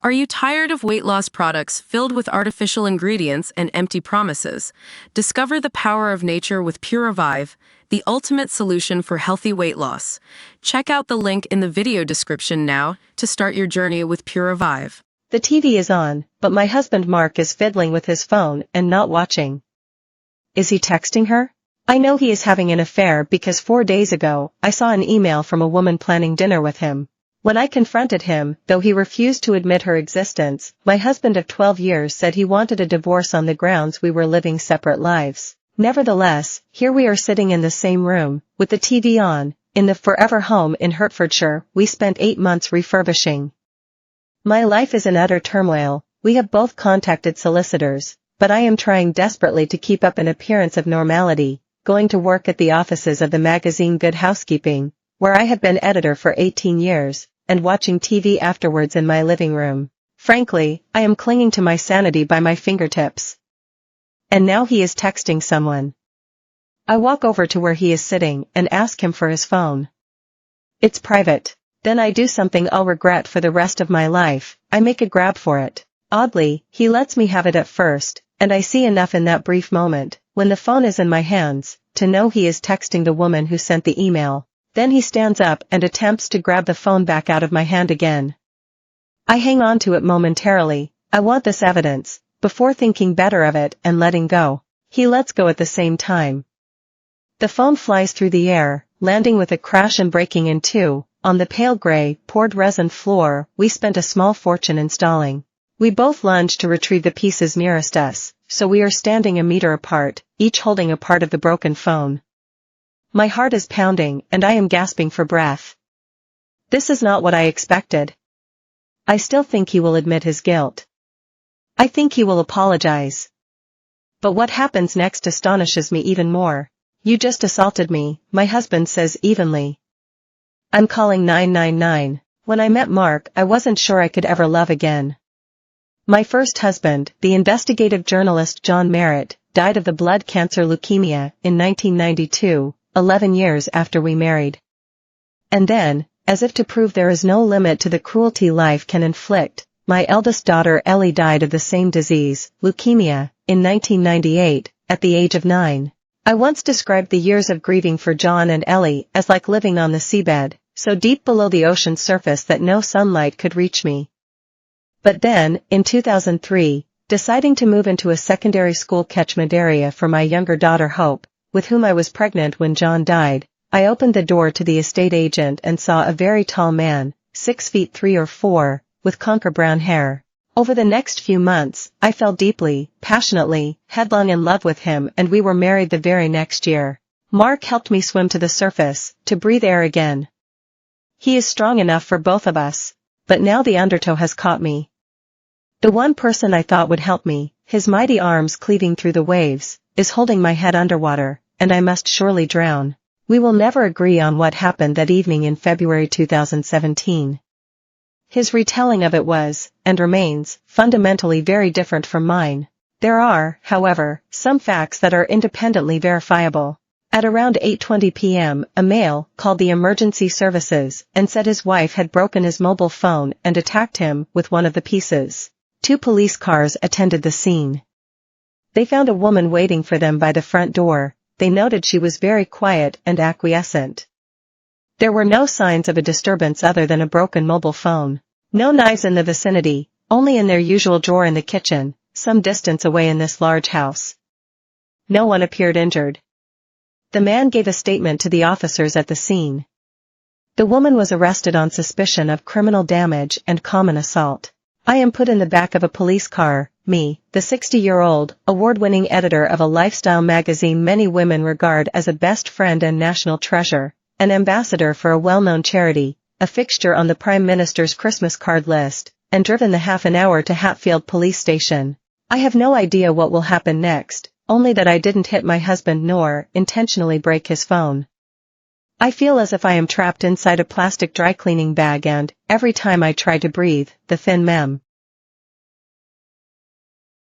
Are you tired of weight loss products filled with artificial ingredients and empty promises? Discover the power of nature with Pure Revive, the ultimate solution for healthy weight loss. Check out the link in the video description now to start your journey with Pure Revive. The TV is on, but my husband Mark is fiddling with his phone and not watching. Is he texting her? I know he is having an affair because 4 days ago, I saw an email from a woman planning dinner with him. When I confronted him, though he refused to admit her existence, my husband of 12 years said he wanted a divorce on the grounds we were living separate lives. Nevertheless, here we are sitting in the same room, with the TV on, in the forever home in Hertfordshire we spent 8 months refurbishing. My life is in utter turmoil. We have both contacted solicitors, but I am trying desperately to keep up an appearance of normality, going to work at the offices of the magazine Good Housekeeping, where I have been editor for 18 years, and watching TV afterwards in my living room. Frankly, I am clinging to my sanity by my fingertips. And now he is texting someone. I walk over to where he is sitting and ask him for his phone. It's private. Then I do something I'll regret for the rest of my life. I make a grab for it. Oddly, he lets me have it at first, and I see enough in that brief moment, when the phone is in my hands, to know he is texting the woman who sent the email. Then he stands up and attempts to grab the phone back out of my hand again. I hang on to it momentarily. I want this evidence, before thinking better of it and letting go. He lets go at the same time. The phone flies through the air, landing with a crash and breaking in two. On the pale gray, poured resin floor we spent a small fortune installing. We both lunge to retrieve the pieces nearest us, so we are standing a meter apart, each holding a part of the broken phone. My heart is pounding and I am gasping for breath. This is not what I expected. I still think he will admit his guilt. I think he will apologize. But what happens next astonishes me even more. You just assaulted me, my husband says evenly. I'm calling 999. When I met Mark, I wasn't sure I could ever love again. My first husband, the investigative journalist John Merritt, died of the blood cancer leukemia in 1992, 11 years after we married. And then, as if to prove there is no limit to the cruelty life can inflict, my eldest daughter Ellie died of the same disease, leukemia, in 1998, at the age of 9. I once described the years of grieving for John and Ellie as like living on the seabed, so deep below the ocean's surface that no sunlight could reach me. But then, in 2003, deciding to move into a secondary school catchment area for my younger daughter Hope, with whom I was pregnant when John died, I opened the door to the estate agent and saw a very tall man, 6 feet 3 or 4, with conker brown hair. Over the next few months, I fell deeply, passionately, headlong in love with him, and we were married the very next year. Mark helped me swim to the surface, to breathe air again. He is strong enough for both of us, but now the undertow has caught me. The one person I thought would help me, his mighty arms cleaving through the waves, is holding my head underwater, and I must surely drown. We will never agree on what happened that evening in February 2017. His retelling of it was, and remains, fundamentally very different from mine. There are, however, some facts that are independently verifiable. At around 8:20 p.m., a male called the emergency services and said his wife had broken his mobile phone and attacked him with one of the pieces. 2 police cars attended the scene. They found a woman waiting for them by the front door. They noted she was very quiet and acquiescent. There were no signs of a disturbance other than a broken mobile phone. No knives in the vicinity, only in their usual drawer in the kitchen, some distance away in this large house. No one appeared injured. The man gave a statement to the officers at the scene. The woman was arrested on suspicion of criminal damage and common assault. I am put in the back of a police car, me, the 60-year-old, award-winning editor of a lifestyle magazine many women regard as a best friend and national treasure, an ambassador for a well-known charity, a fixture on the Prime Minister's Christmas card list, and driven the half an hour to Hatfield Police Station. I have no idea what will happen next, only that I didn't hit my husband nor intentionally break his phone. I feel as if I am trapped inside a plastic dry cleaning bag and, every time I try to breathe, the thin mem.